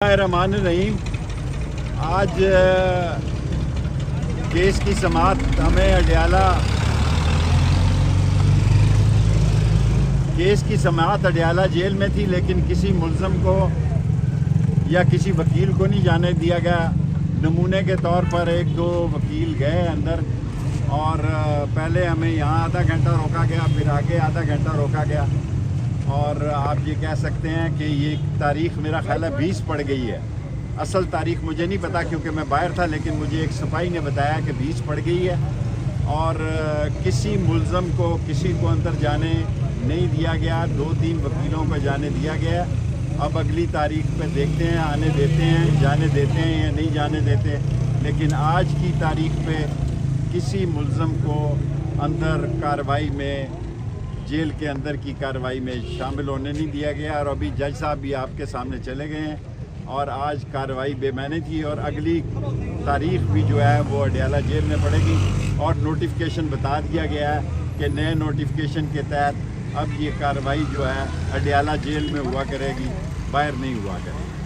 रहमान रहीम। आज केस की समाअत हमें अडियाला जेल में थी, लेकिन किसी मुल्ज़म को या किसी वकील को नहीं जाने दिया गया। नमूने के तौर पर एक दो वकील गए अंदर और पहले हमें यहाँ आधा घंटा रोका गया, फिर आगे आधा घंटा रोका गया। और आप ये कह सकते हैं कि ये तारीख़ मेरा ख़्याल है 20 पड़ गई है। असल तारीख़ मुझे नहीं पता क्योंकि मैं बाहर था, लेकिन मुझे एक सिपाही ने बताया कि 20 पड़ गई है। और किसी मुल्ज़म को किसी को अंदर जाने नहीं दिया गया, 2-3 वकीलों को जाने दिया गया। अब अगली तारीख़ पे देखते हैं, आने देते हैं, जाने देते हैं या नहीं जाने देते। लेकिन आज की तारीख़ पे किसी मुल्ज़म को अंदर कार्रवाई में, जेल के अंदर की कार्रवाई में शामिल होने नहीं दिया गया। और अभी जज साहब भी आपके सामने चले गए हैं और आज कार्रवाई बेमानी थी। और अगली तारीख़ भी जो है वो अडियाला जेल में पड़ेगी और नोटिफिकेशन बता दिया गया है कि नए नोटिफिकेशन के तहत अब ये कार्रवाई जो है अडियाला जेल में हुआ करेगी, बाहर नहीं हुआ करेगी।